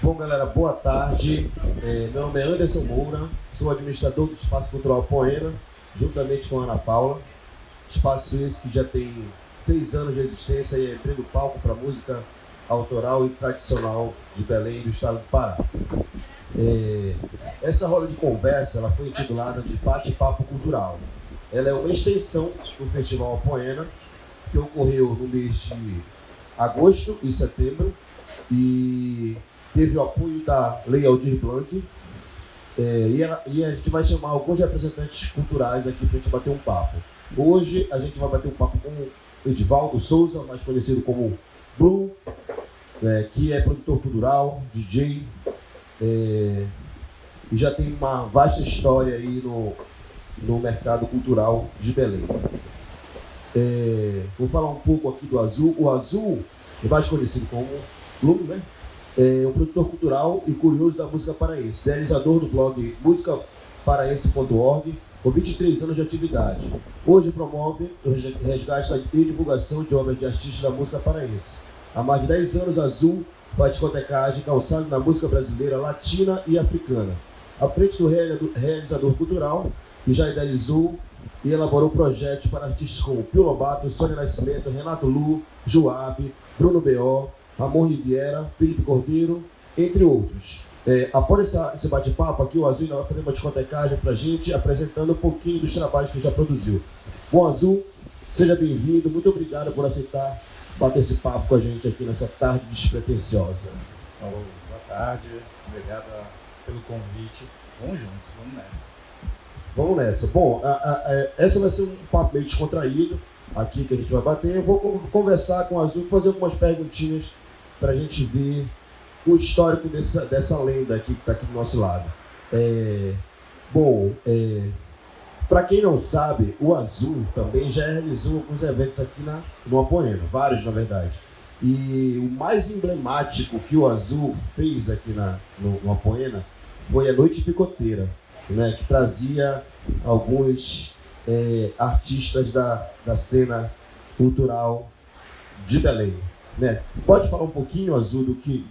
Bom, galera, boa tarde. Meu nome é Anderson Moura, sou administrador do Espaço Cultural Apoena, juntamente com a Ana Paula. Espaço esse que já tem 6 anos de existência e é abrindo palco para música autoral e tradicional de Belém, do estado do Pará. Essa roda de conversa ela foi intitulada de Bate-Papo Cultural. Ela é uma extensão do Festival Apoena, que ocorreu no mês de agosto e setembro, e teve o apoio da Lei Aldir Blanc, e a gente vai chamar alguns representantes culturais aqui para a gente bater um papo. Hoje a gente vai bater um papo com o Edivaldo Souza, mais conhecido como Blue, que é produtor cultural, DJ, e já tem uma vasta história aí no mercado cultural de Belém. Vou falar um pouco aqui do Azul. O Azul é mais conhecido como Blue, né? É um produtor cultural e curioso da música paraense, realizador do blog musicaparaense.org, com 23 anos de atividade. Hoje promove o resgate e divulgação de obras de artistas da música paraense. Há mais de 10 anos, Azul faz discotecagem calçada na música brasileira, latina e africana. À frente do realizador cultural, que já idealizou e elaborou projetos para artistas como Pio Lobato, Sônia Nascimento, Renato Lu, Joab, Bruno B.O., Ramon Riviera, Felipe Cordeiro, entre outros. Após esse bate-papo aqui, o Azul ainda vai fazer uma discotecagem para a gente, apresentando um pouquinho dos trabalhos que já produziu. Bom, Azul, seja bem-vindo, muito obrigado por aceitar bater esse papo com a gente aqui nessa tarde despretensiosa. Boa tarde, obrigado pelo convite. Vamos juntos, vamos nessa. Vamos nessa. Bom, essa vai ser um papo meio descontraído aqui que a gente vai bater. Eu vou conversar com o Azul e fazer algumas perguntinhas para a gente ver o histórico dessa lenda aqui que está aqui do nosso lado. Para quem não sabe, o Azul também já realizou alguns eventos aqui no Apoena, vários na verdade. E o mais emblemático que o Azul fez aqui no Apoena foi a Noite Picoteira, né, que trazia alguns artistas da cena cultural de Belém. Né? Pode falar um pouquinho, Azul, do que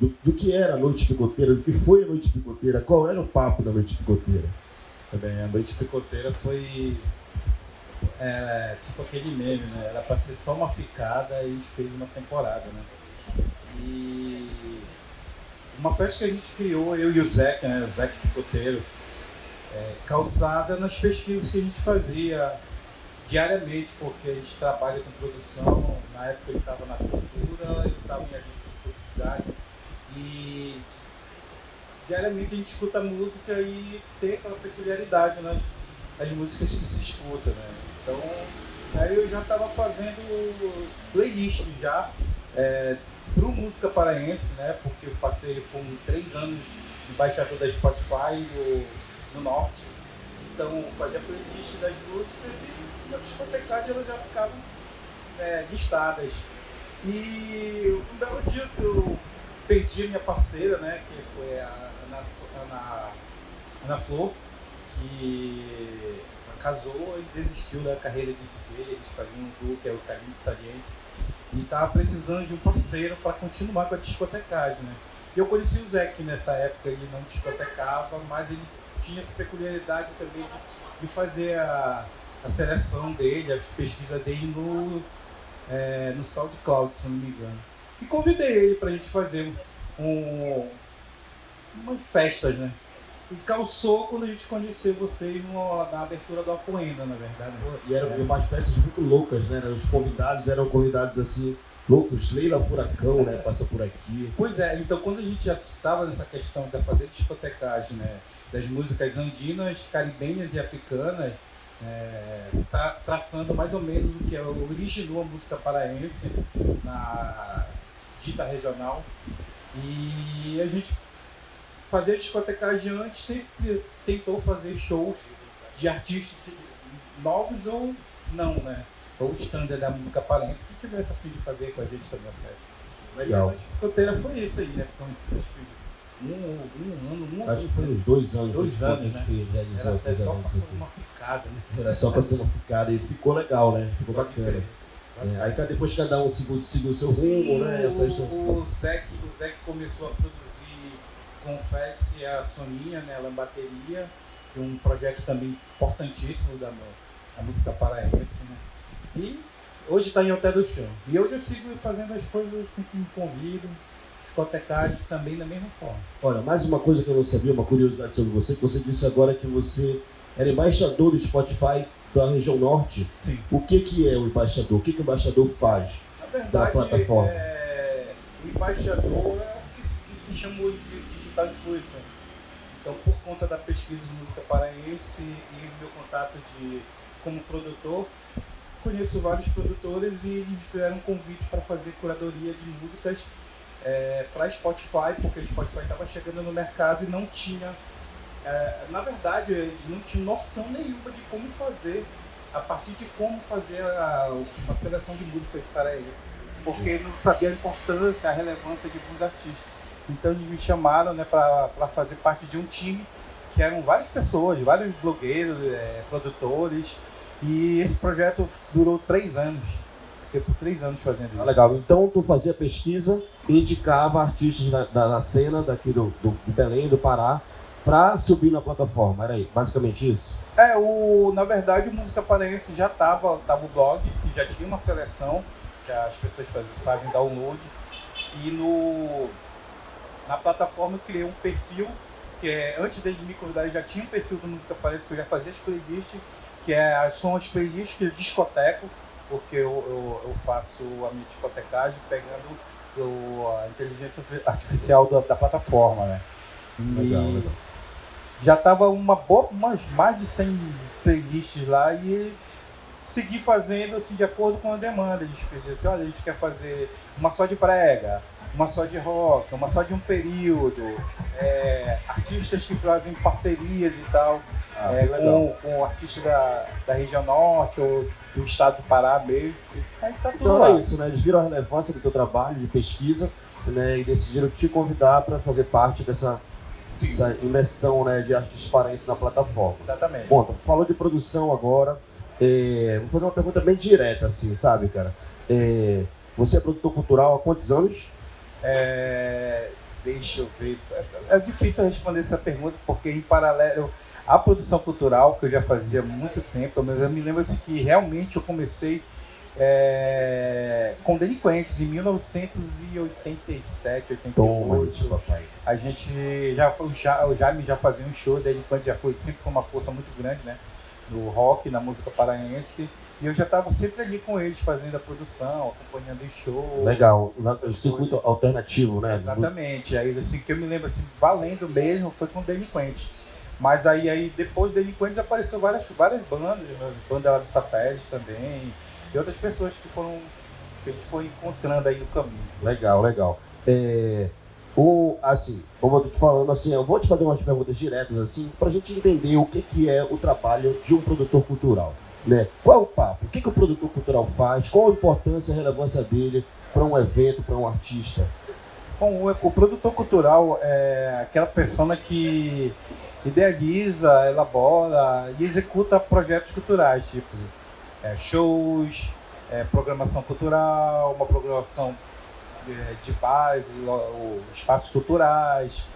era a Noite Picoteira, do que foi a Noite Picoteira, qual era o papo da Noite Picoteira? Também, a Noite Picoteira foi tipo aquele meme, né? Era para ser só uma ficada e fez uma temporada, né? E uma festa que a gente criou, eu e o Zeca, né? O Zeca Picoteiro, calçada nas pesquisas que a gente fazia diariamente, porque a gente trabalha com produção. Na época ele estava na cultura, eu estava em agência de publicidade, e diariamente a gente escuta música e tem aquela peculiaridade nas músicas que se escuta, né? Então, aí eu já estava fazendo playlist já para música paraense, né? Porque eu passei por 3 anos embaixador da Spotify no norte, então fazia playlist das músicas e na discotecagem elas já ficavam listadas. E um belo dia eu perdi a minha parceira, né, que foi a Ana Flor, que casou e desistiu da carreira de DJ. A gente fazia um duo que é o Caminho de Saliente, e estava precisando de um parceiro para continuar com a discotecagem, né? E eu conheci o Zé, que nessa época ele não discotecava, mas ele tinha essa peculiaridade também de fazer a seleção dele, a pesquisa dele no SoundCloud, se não me engano. E convidei ele para a gente fazer umas festas, né? E calçou quando a gente conheceu vocês na abertura do Apoena, na verdade. E eram umas festas muito loucas, né? Os convidados eram convidados assim, loucos. Leila Furacão, né? Passou por aqui. Pois é, então quando a gente já estava nessa questão de fazer discotecagem, né? Das músicas andinas, caribenhas e africanas, traçando mais ou menos o que originou a música paraense na dita regional. E a gente fazia discotecagem antes, sempre tentou fazer shows de artistas novos ou não, né? Ou standard da música paraense, que tivesse a fim de fazer com a gente também a festa. Legal. E a discoteira foi isso aí, né? Então, acho que foi uns 2 anos. 2 anos, né? Era só pra ser uma ficada, né? Era só pra ser uma ficada e ficou legal, né? Ficou bacana. Aí depois cada um seguiu o seu rumo, né? O Zé começou a produzir com o Félix e a Soninha, né, ela bateria, e um projeto também importantíssimo da música paraense, né? E hoje está em Alter do Chão. E hoje eu sigo fazendo as coisas assim que me convidam, discotecários também da mesma forma. Olha, mais uma coisa que eu não sabia, uma curiosidade sobre você, que você disse agora que você era embaixador do Spotify da região norte. Sim. O que é o embaixador? O que o embaixador faz da plataforma? O embaixador é o que se chama hoje de digital influencer. Então, por conta da pesquisa de música paraense e o meu contato como produtor, conheço vários produtores e eles me fizeram um convite para fazer curadoria de músicas para Spotify, porque o Spotify estava chegando no mercado e não tinha, na verdade, eles não tinham noção nenhuma de como fazer, a partir de como fazer uma seleção de música para eles, porque eles não sabiam a importância, a relevância de alguns artistas. Então eles me chamaram, né, para fazer parte de um time que eram várias pessoas, vários blogueiros, produtores, e esse projeto durou 3 anos. Fiquei por 3 anos fazendo isso. Legal. Então tu fazia pesquisa e indicava artistas da cena daqui do Belém, do Pará, para subir na plataforma. Era aí, basicamente isso? Na verdade, o Música Paraense já estava o blog, que já tinha uma seleção, que as pessoas fazem download, e na plataforma eu criei um perfil, que antes deles me convidarem já tinha um perfil do Música Paraense, que eu já fazia as playlists, são as playlists que eu discoteco, porque eu faço a minha discotecagem pegando a inteligência artificial da plataforma, né? Legal. Já estava umas mais de 100 playlists lá e segui fazendo assim, de acordo com a demanda. Eles pediam assim, olha, a gente quer fazer uma só de brega, uma só de rock, uma só de um período, artistas que fazem parcerias e tal, com artistas da região norte ou do estado do Pará mesmo. Aí tá tudo então lá. É isso, né? Eles viram a relevância do teu trabalho de pesquisa, né, e decidiram te convidar para fazer parte dessa imersão, né, de artistas paraenses na plataforma. Exatamente. Bom, tu falou de produção agora. Vou fazer uma pergunta bem direta, assim, sabe, cara? Você é produtor cultural há quantos anos? Deixa eu ver. É difícil responder essa pergunta, porque em paralelo à produção cultural, que eu já fazia há muito tempo, mas eu me lembro assim, que realmente eu comecei com Delinquentes em 1987, 88. Papai. A gente o Jaime já fazia um show, Delinquentes sempre foi uma força muito grande, né, no rock, na música paraense. E eu já estava sempre ali com eles, fazendo a produção, acompanhando o show. Legal, o circuito alternativo, né? Exatamente. Aí, assim, que eu me lembro, assim, valendo mesmo, foi com Delinquentes. Mas aí depois de Delinquentes apareceu várias bandas, né? Banda lá do Sapés também, e outras pessoas que a gente foi encontrando aí no caminho. Legal. Assim, como eu tô te falando, assim, eu vou te fazer umas perguntas diretas, assim, pra gente entender o que é o trabalho de um produtor cultural. Né? Qual é o papo? O que o produtor cultural faz? Qual a importância e a relevância dele para um evento, para um artista? Bom, o produtor cultural é aquela pessoa que idealiza, elabora e executa projetos culturais, tipo shows, programação cultural, uma programação de bares, espaços culturais,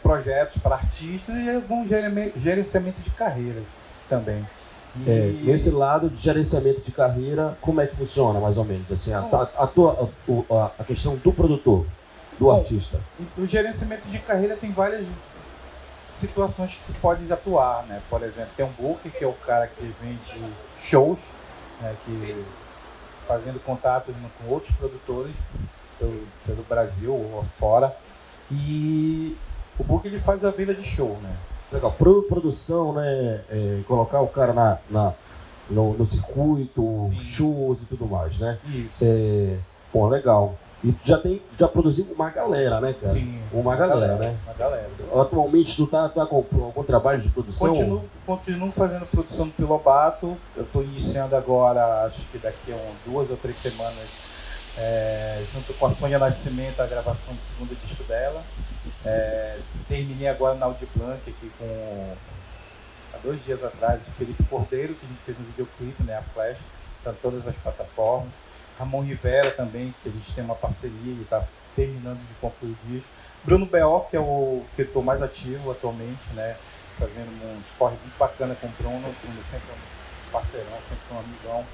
projetos para artistas e algum gerenciamento de carreira também. Nesse lado de gerenciamento de carreira, como é que funciona, mais ou menos? Assim, a questão do produtor, do artista. O gerenciamento de carreira tem várias situações que tu podes atuar, né? Por exemplo, tem um booker, que é o cara que vende shows, né? Que fazendo contatos com outros produtores pelo Brasil ou fora. E o booker ele faz a venda de show, né? Legal, produção, né? Colocar o cara no circuito, sim, shows e tudo mais, né? Isso. Bom, legal. E já produziu uma galera, né, cara? Sim. Uma galera, né? Uma galera. Atualmente tu tá com algum trabalho de produção? Continuo fazendo produção do Pilobato. Eu estou iniciando agora, acho que daqui a 2 ou 3 semanas, junto com a Sônia Nascimento, a gravação do segundo disco dela. Terminei agora na Audi Blanc aqui há 2 dias atrás, o Felipe Cordeiro, que a gente fez um videoclipe, né, a Flash, está em todas as plataformas. Ramon Rivera também, que a gente tem uma parceria e está terminando de concluir o disco. Bruno B.O., que é o que eu estou mais ativo atualmente, né? Fazendo um esporte muito bacana com o Bruno sempre um parceirão, sempre um amigão.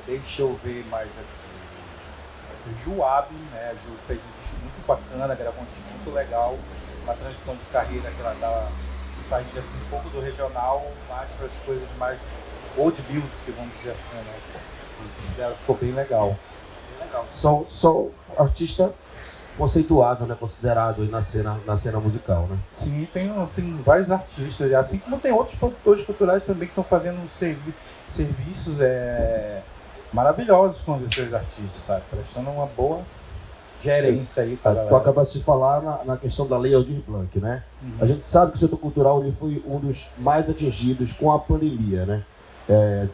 Deixa eu ver mais aqui. O Juab, né? A Ju fez um disco muito bacana, gravou um disco muito legal, uma transição de carreira que ela dá, sair assim, um pouco do regional, mais para as coisas mais old music, vamos dizer assim, né? O disco dela ficou bem legal. Legal. Só artista conceituado, né, considerado na cena musical, né? Sim, tem vários artistas, assim como tem outros produtores culturais também que estão fazendo serviços maravilhosos com esses artistas, sabe? Prestando uma boa gerência aí para a galera. Tu acabaste de falar na questão da Lei Aldir Blanc, né? Uhum. A gente sabe que o setor cultural ele foi um dos mais atingidos com a pandemia, né?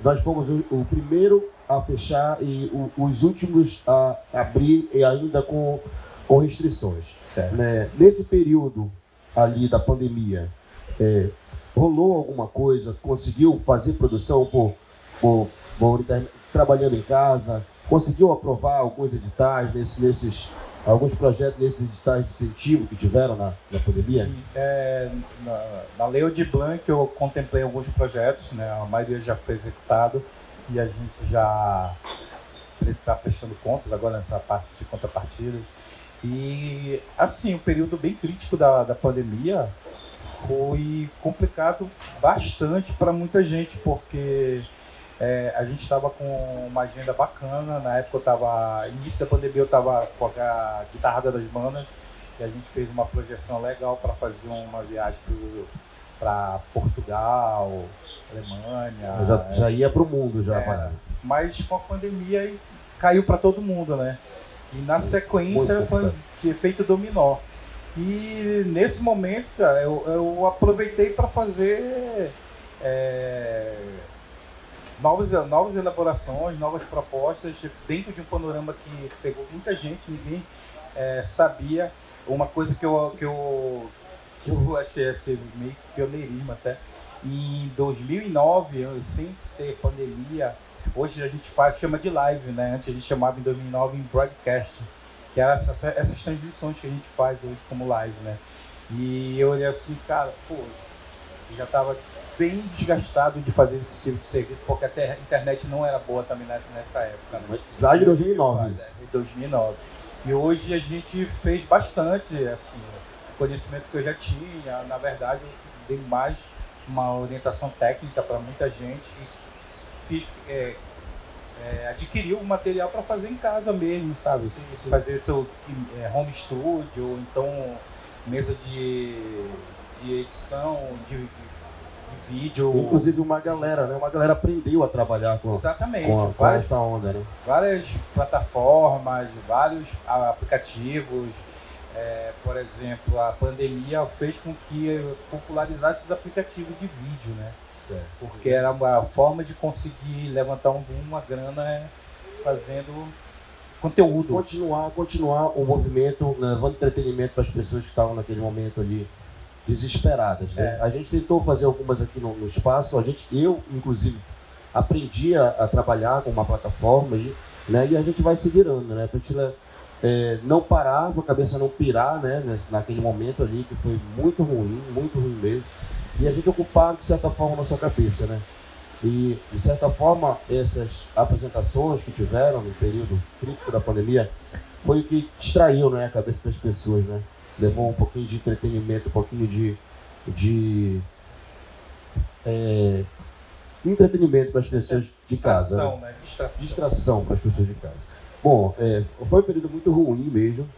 Nós fomos o primeiro a fechar e os últimos a abrir, e ainda com restrições. Né? Nesse período ali da pandemia, rolou alguma coisa? Conseguiu fazer produção por trabalhando em casa? Conseguiu aprovar alguns editais alguns projetos nesses editais de incentivo que tiveram na pandemia? Sim, na Lei Aldir Blanc eu contemplei alguns projetos, né? A maioria já foi executado e a gente já está prestando contas agora nessa parte de contrapartidas. E, assim, o período bem crítico da pandemia foi complicado bastante para muita gente, porque a gente estava com uma agenda bacana. Na época, início da pandemia, eu estava com a guitarrada das bandas e a gente fez uma projeção legal para fazer uma viagem para Portugal, Alemanha. Já ia para o mundo, já. Mas com a pandemia caiu para todo mundo, né? E na sequência foi de efeito dominó. E nesse momento eu aproveitei para fazer novas elaborações, novas propostas dentro de um panorama que pegou muita gente, ninguém sabia. Uma coisa que eu achei assim, meio que pioneirismo até. Em 2009, sem ser pandemia, hoje a gente chama de live, né? Antes a gente chamava em 2009 em broadcast, que era essas transmissões que a gente faz hoje como live, né? E eu olhei assim, cara, já estava bem desgastado de fazer esse tipo de serviço, porque até a internet não era boa também nessa época, né? Lá em 2009. Em 2009. E hoje a gente fez bastante, assim, o conhecimento que eu já tinha. Na verdade, eu dei mais uma orientação técnica para muita gente e adquiriu o material para fazer em casa mesmo, sabe? Sim. Fazer seu home studio, ou então mesa de edição, de vídeo. Inclusive uma galera aprendeu a trabalhar com essa onda, né? Várias plataformas, vários aplicativos. Por exemplo, a pandemia fez com que popularizasse os aplicativos de vídeo, né? Certo. Porque era uma forma de conseguir levantar uma grana fazendo conteúdo. Continuar o movimento, levando entretenimento para as pessoas que estavam naquele momento ali desesperadas, né? A gente tentou fazer algumas aqui no espaço. Eu inclusive aprendi a trabalhar com uma plataforma, né? E a gente vai se virando, né? Pra gente não parar, a cabeça não pirar, né? Naquele momento ali que foi muito ruim mesmo. E a gente ocupar, de certa forma, a nossa cabeça, né? E, de certa forma, essas apresentações que tiveram no período crítico da pandemia foi o que distraiu, né, a cabeça das pessoas, né? Levou um pouquinho de entretenimento, um pouquinho de entretenimento para as pessoas de casa. Né? Distração para as pessoas de casa. Bom, foi um período muito ruim mesmo.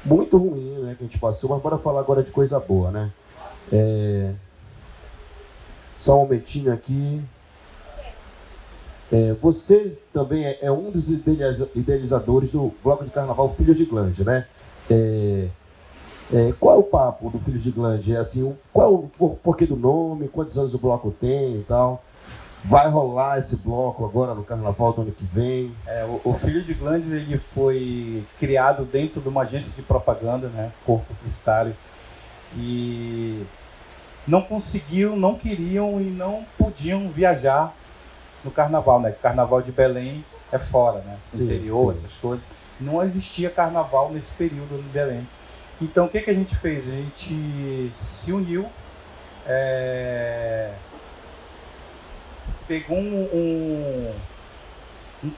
Muito ruim, né, que a gente passou, mas bora falar agora de coisa boa, né? Só um momentinho aqui. Você também é um dos idealizadores do bloco de carnaval Filho de Glande, né? Qual é o papo do Filho de Glande? Assim, qual é o porquê do nome? Quantos anos o bloco tem e tal? Vai rolar esse bloco agora no carnaval do ano que vem? O Filho de Glande, ele foi criado dentro de uma agência de propaganda, né? Corpo Publicitário. E não queriam e não podiam viajar no carnaval, né? Carnaval de Belém fora, né? No interior, essas coisas. Não existia carnaval nesse período no Belém. Então, o que a gente fez? A gente se uniu, pegou um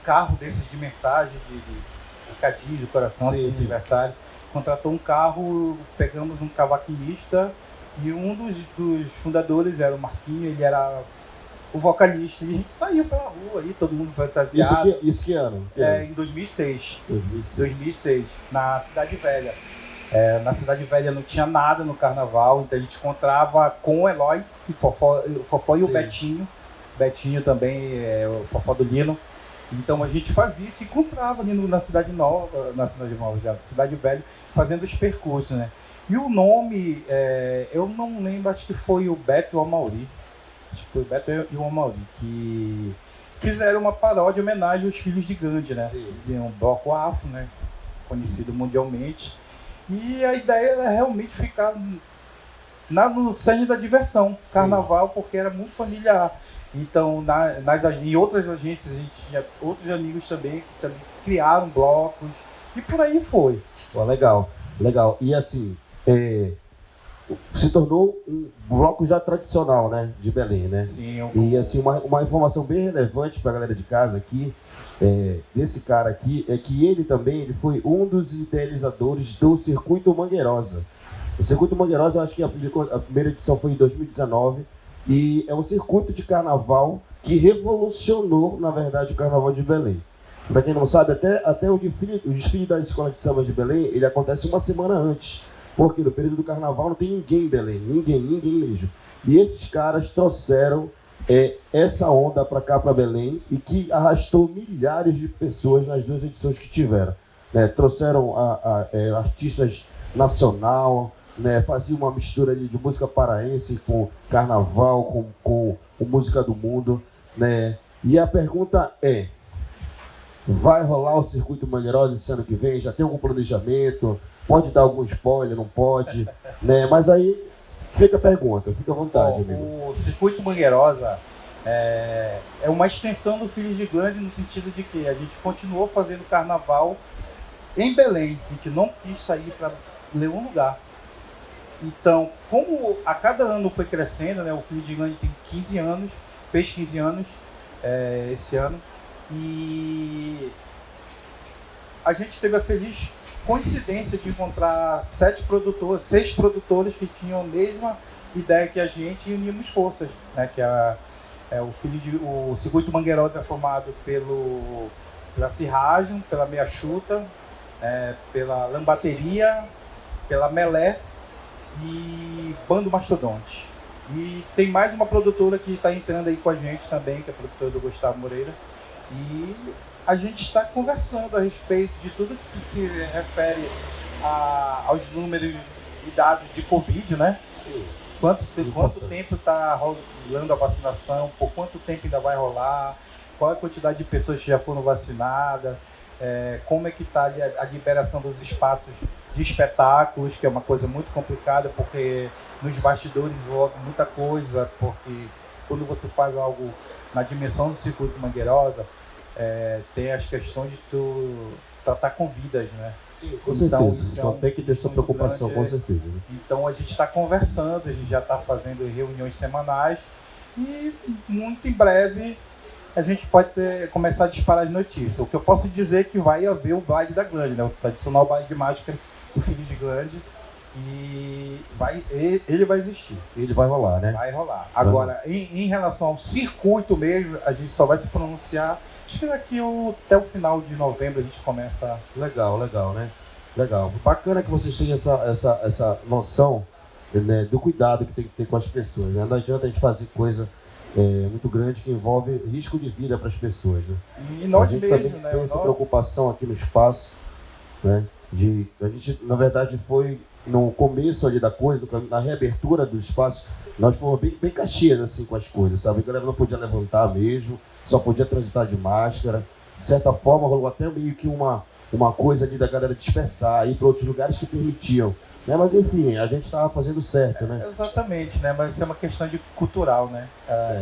carro desses de mensagem, de recadinho do coração, assim, aniversário, contratou um carro, pegamos um cavaquinista e um dos fundadores era o Marquinho, ele era o vocalista, e a gente saiu pela rua aí, todo mundo fantasiado. Isso que ano? Em 2006. 2006, na Cidade Velha. Na Cidade Velha não tinha nada no carnaval, então a gente encontrava com o Eloy, o Fofó e o Betinho. Betinho também, o Fofó do Lino. Então a gente fazia, se encontrava ali na Cidade Cidade Velha, fazendo os percursos, né? E o nome, eu não lembro, acho que foi o Beto e o Amauri. Acho que foi o Beto e o Amauri, que fizeram uma paródia em homenagem aos Filhos de Gandhi, né? De um bloco afro, né? Conhecido mundialmente. E a ideia era realmente ficar no cerne da diversão, carnaval, porque era muito familiar. Então, em outras agências, a gente tinha outros amigos também que também criaram blocos e por aí foi. Pô, legal. E assim, se tornou um bloco já tradicional, né, de Belém, né? Sim. E assim, uma informação bem relevante para a galera de casa aqui, desse cara aqui, é que ele foi um dos idealizadores do Circuito Mangueirosa. O Circuito Mangueirosa, acho que a primeira edição foi em 2019, e é um circuito de carnaval que revolucionou, na verdade, o carnaval de Belém. Para quem não sabe, até o desfile da Escola de Samba de Belém, ele acontece uma semana antes. Porque no período do carnaval não tem ninguém em Belém, ninguém mesmo. E esses caras trouxeram essa onda para cá, para Belém, e que arrastou milhares de pessoas nas duas edições que tiveram. Trouxeram artistas nacional, faziam uma mistura ali de música paraense com carnaval, com música do mundo. E a pergunta é: vai rolar o Circuito Mangueirosa esse ano que vem? Já tem algum planejamento? Pode dar algum spoiler? Não pode? Mas aí fica a pergunta, fica à vontade, amigo. O Circuito Mangueirosa é uma extensão do Filhos de Gandhi, no sentido de que a gente continuou fazendo carnaval em Belém. A gente não quis sair para nenhum lugar. Então, como a cada ano foi crescendo, né, o Filhos de Gandhi tem 15 anos, fez 15 anos esse ano, e a gente teve a feliz coincidência de encontrar 6 produtores que tinham a mesma ideia que a gente, e unimos forças, né, que o Circuito Mangueirosa é formado pela Cirragem, pela Meia Chuta, pela Lambateria, pela Melé e Bando Mastodonte. E tem mais uma produtora que está entrando aí com a gente também, que é a produtora do Gustavo Moreira. E a gente está conversando a respeito de tudo que se refere aos números e dados de Covid, né? Quanto tempo está rolando a vacinação, por quanto tempo ainda vai rolar, qual a quantidade de pessoas que já foram vacinadas, como é que está a liberação dos espaços de espetáculos, que é uma coisa muito complicada, porque nos bastidores envolve muita coisa, porque quando você faz algo na dimensão do Circuito Mangueirosa, tem as questões de tu tratar com vidas, né? Sim, com certeza. Então tem que ter essa preocupação, grande, com certeza. Né? Então a gente está conversando, a gente já está fazendo reuniões semanais e muito em breve a gente pode começar a disparar as notícias. O que eu posso dizer é que vai haver o baile da Glande, né? O tradicional baile de mágica do Filho de Glande, e ele vai existir. Ele vai rolar, né? Vai rolar. Agora, em relação ao circuito mesmo, a gente só vai se pronunciar. Acho que daqui até o final de novembro a gente começa. Legal, né? Legal. Bacana que vocês tenham essa noção, né, do cuidado que tem que ter com as pessoas. Né? Não adianta a gente fazer coisa muito grande que envolve risco de vida para as pessoas. Né? E nós a gente mesmo, também né? tem essa preocupação aqui no espaço, né? A gente, na verdade, foi no começo ali da coisa, na reabertura do espaço, nós fomos bem caxias assim com as coisas, sabe? A galera não podia levantar mesmo, só podia transitar de máscara. De certa forma, rolou até meio que uma coisa ali da galera dispersar, ir para outros lugares que permitiam. Né? Mas enfim, a gente estava fazendo certo, né? Exatamente, né? Mas isso é uma questão cultural, né?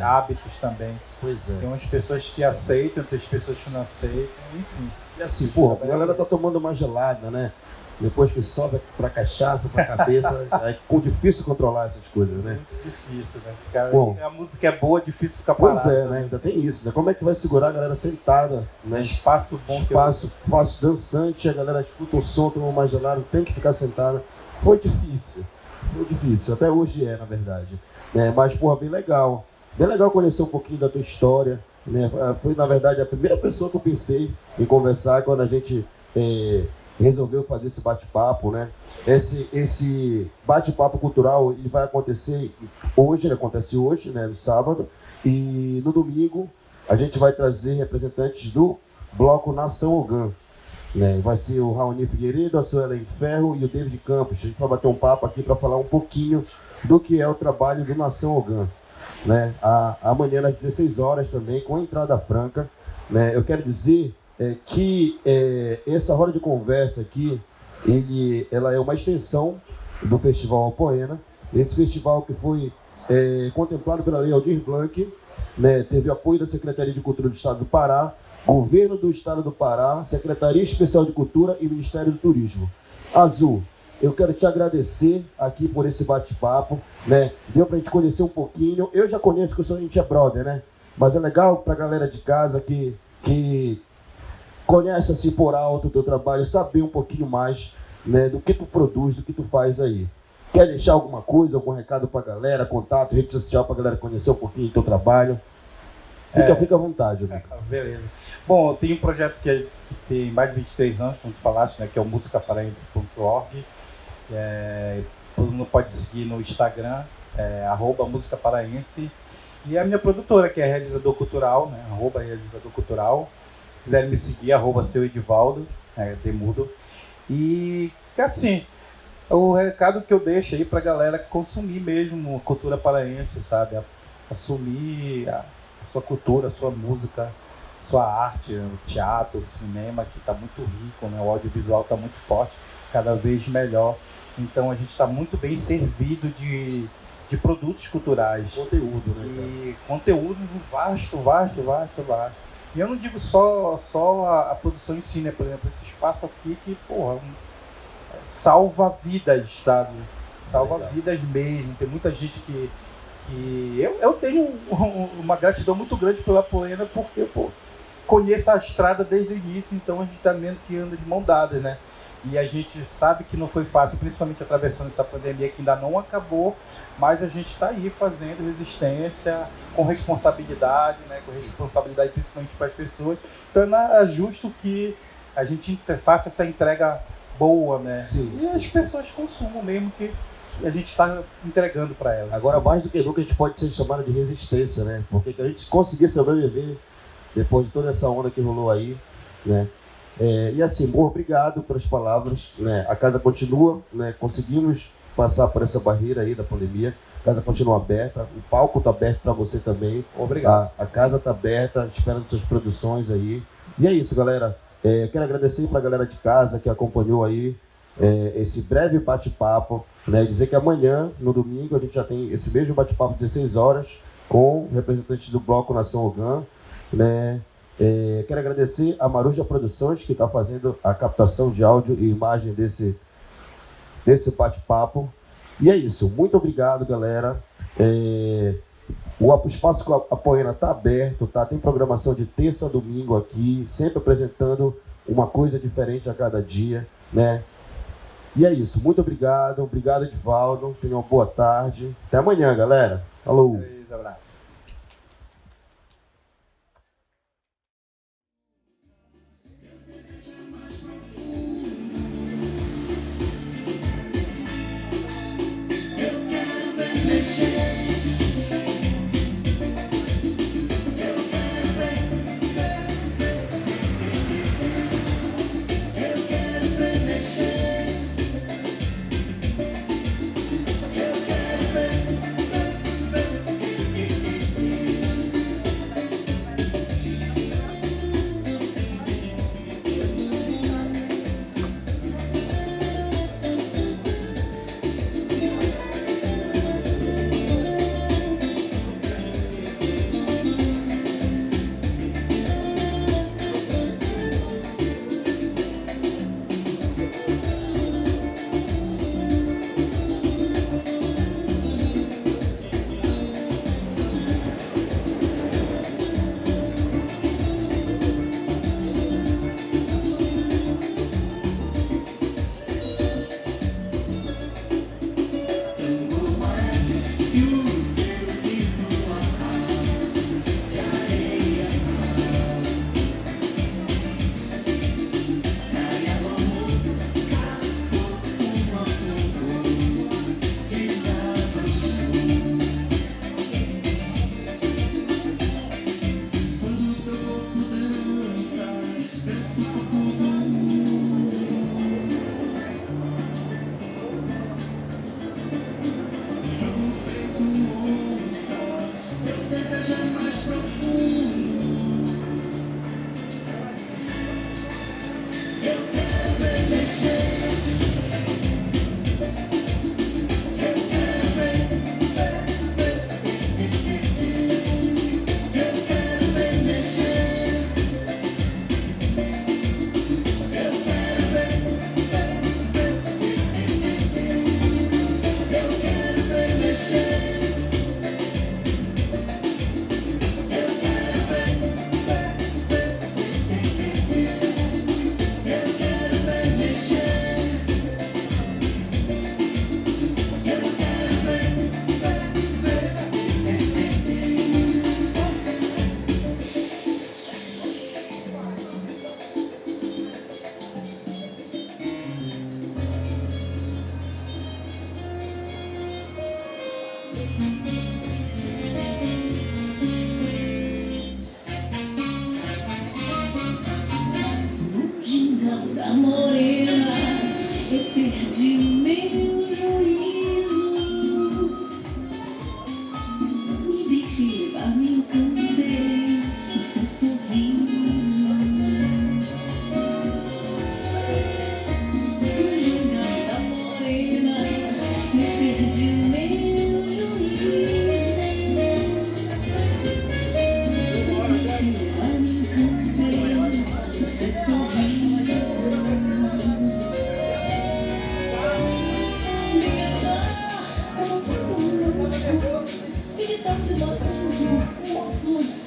Hábitos também. Pois é. Tem umas pessoas que aceitam, outras pessoas que não aceitam, enfim. E assim, a galera tá tomando uma gelada, né? Depois que sobe pra cachaça, pra cabeça, é difícil controlar essas coisas, né? Muito difícil, né? Ficar, bom, a música é boa, difícil ficar parado. Pois é, né? Ainda tem isso, né? Como é que vai segurar a galera sentada, né? Espaço bom. Espaço dançante, a galera escuta o som, toma mais gelado, tem que ficar sentada. Foi difícil, até hoje na verdade. Mas, porra, bem legal conhecer um pouquinho da tua história, né? Foi, na verdade, a primeira pessoa que eu pensei em conversar quando a gente resolveu fazer esse bate-papo, né? Esse bate-papo cultural, ele vai acontecer hoje, ele acontece hoje, né? No sábado, e no domingo a gente vai trazer representantes do Bloco Nação Ogã, né? Vai ser o Raoni Figueiredo, a Suelen Ferro e o David Campos. A gente vai bater um papo aqui para falar um pouquinho do que é o trabalho do Nação Ogã, né? Amanhã às 16 horas também, com entrada franca, né? Eu quero dizer que essa roda de conversa aqui, ela é uma extensão do Festival Apoena. Esse festival que foi contemplado pela Lei Aldir Blanc, né? Teve apoio da Secretaria de Cultura do Estado do Pará, Governo do Estado do Pará, Secretaria Especial de Cultura e Ministério do Turismo. Azul, eu quero te agradecer aqui por esse bate-papo, né? Deu pra gente conhecer um pouquinho. Eu já conheço que a gente é brother, né? Mas é legal pra galera de casa que conhece assim por alto o teu trabalho, saber um pouquinho mais, né, do que tu produz, do que tu faz aí. Quer deixar alguma coisa, algum recado pra galera, contato, rede social pra galera conhecer um pouquinho do teu trabalho? Fica à vontade, amigo. Beleza. Bom, eu tenho um projeto que tem mais de 23 anos, como tu falaste, né, que é o musicaparaense.org. Todo mundo pode seguir no Instagram, @musicaparaense. E a minha produtora, que é Realizador Cultural, né, @Realizador Cultural. Se quiserem me seguir, @seu Edivaldo, Demudo. E, assim, o recado que eu deixo aí pra galera consumir mesmo a cultura paraense, sabe? Assumir a sua cultura, a sua música, sua arte, o teatro, o cinema, que está muito rico, né? O audiovisual está muito forte, cada vez melhor. Então a gente está muito bem servido de produtos culturais. Conteúdo, né? E conteúdo vasto. E eu não digo só a produção em si, né? Por exemplo, esse espaço aqui que, porra, salva vidas, sabe? Salva vidas mesmo. Tem muita gente que eu tenho uma gratidão muito grande pela Apoena, porque conheço a estrada desde o início, então a gente está vendo que anda de mão dada, né? E a gente sabe que não foi fácil, principalmente atravessando essa pandemia que ainda não acabou, mas a gente está aí fazendo resistência com responsabilidade, né? Com responsabilidade principalmente para as pessoas. Então é justo que a gente faça essa entrega boa, né? Sim. E as pessoas consumam mesmo que a gente está entregando para elas. Agora, mais do que nunca, a gente pode ser chamado de resistência, né? Porque a gente conseguir sobreviver depois de toda essa onda que rolou aí, né? E assim, bom, obrigado pelas palavras, né? A casa continua, né? Conseguimos passar por essa barreira aí da pandemia. A casa continua aberta, o palco está aberto para você também. Obrigado. A casa está aberta, esperando suas produções aí. E é isso, galera. Quero agradecer para a galera de casa que acompanhou aí esse breve bate-papo, né? Dizer que amanhã, no domingo, a gente já tem esse mesmo bate-papo de 16 horas com representantes do Bloco Nação Ogã, né? Quero agradecer a Maruja Produções, que está fazendo a captação de áudio e imagem desse bate-papo. E é isso, muito obrigado, galera. O espaço Apoena está aberto, tá? Tem programação de terça a domingo aqui, sempre apresentando uma coisa diferente a cada dia, né? E é isso, muito obrigado, Edivaldo, tenham uma boa tarde, até amanhã, galera. Falou! Abraço.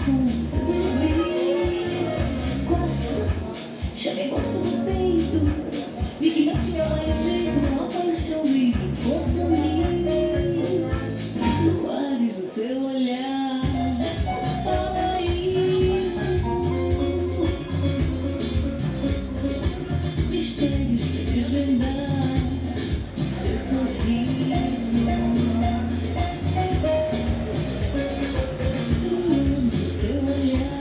som seduzir. Coração, chamei com todo o peito. Vi que não tinha mais jeito, uma paixão me consumiu. Luares do seu olhar, paraíso. Mistérios que desvendar, seu sorriso. Do seu olhar.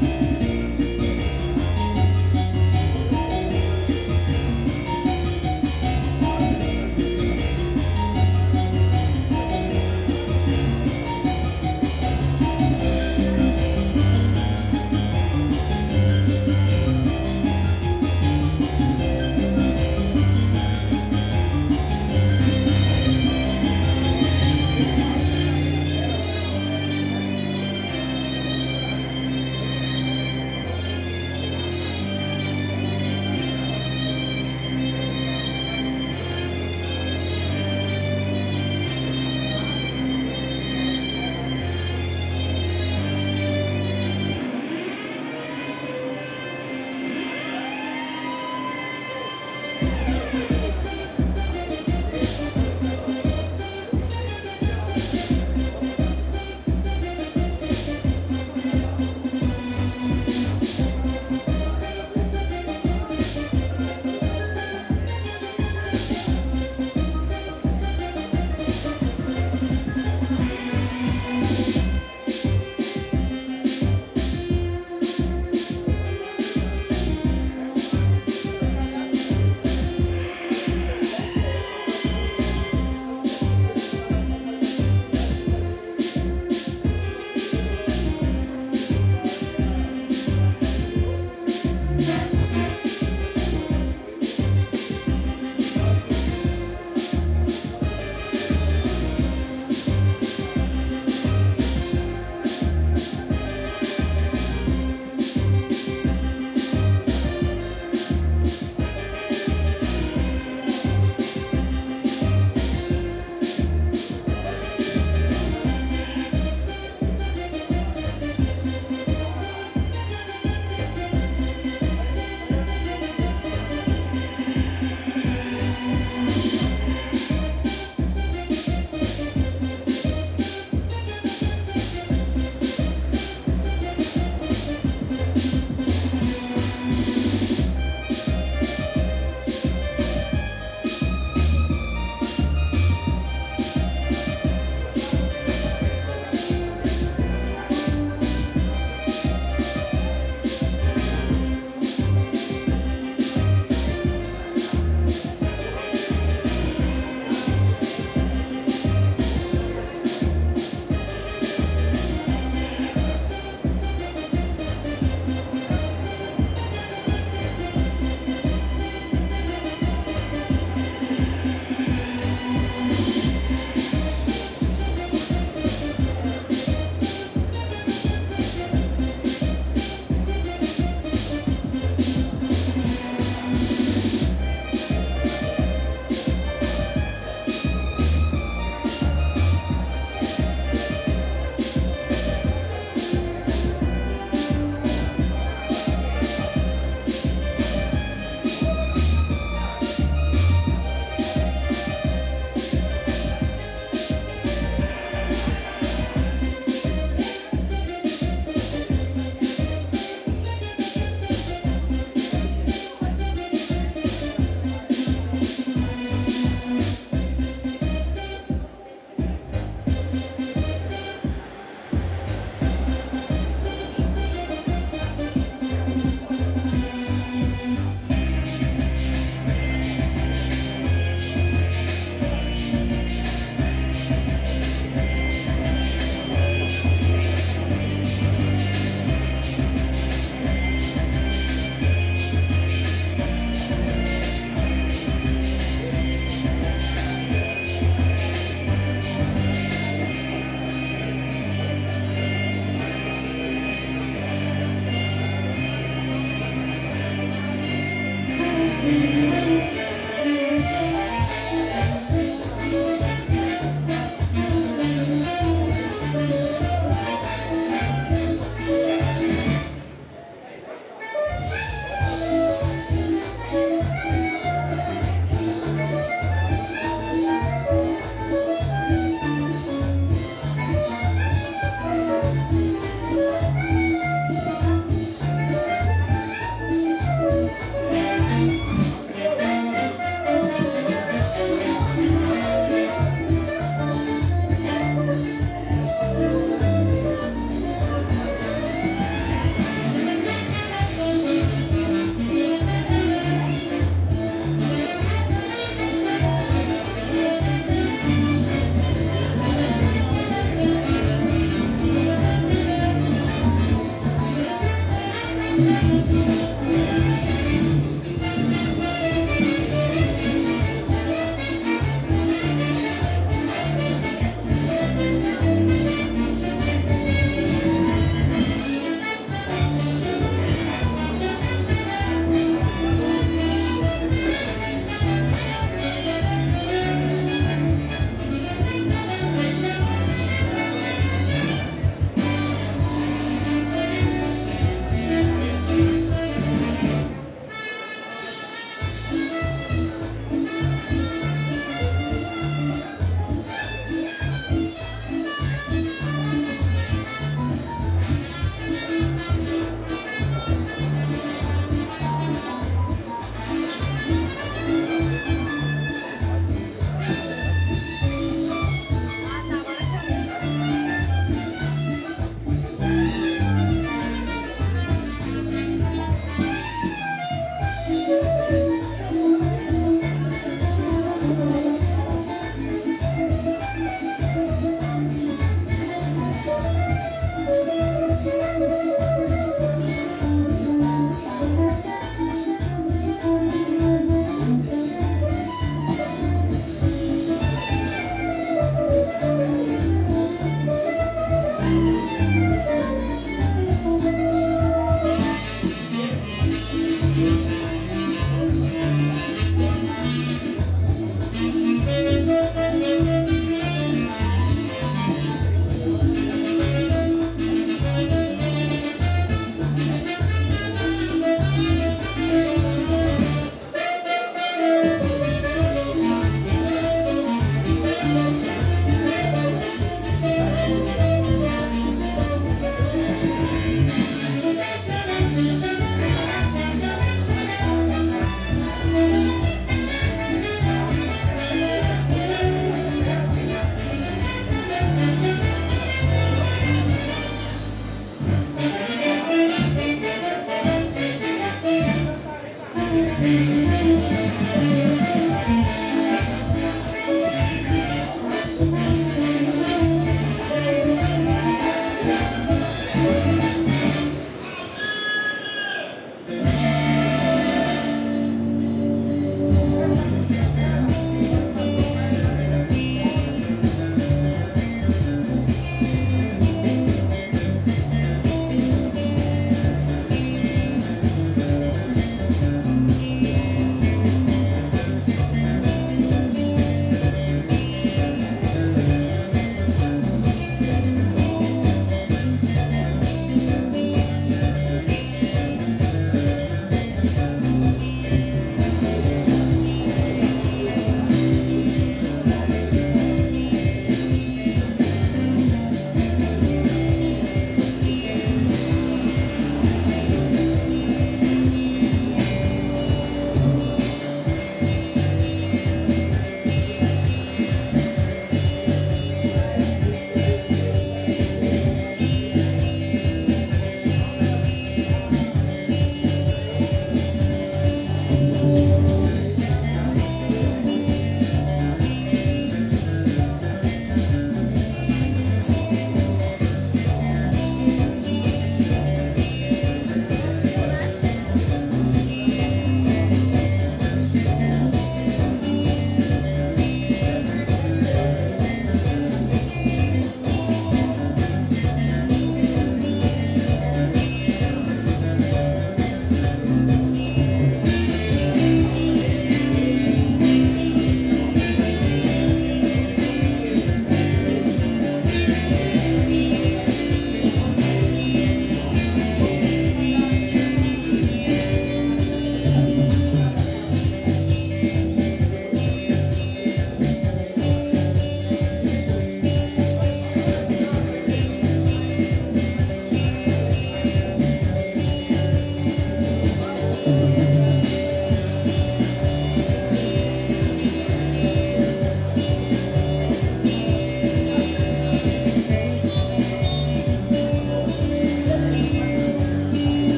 Thank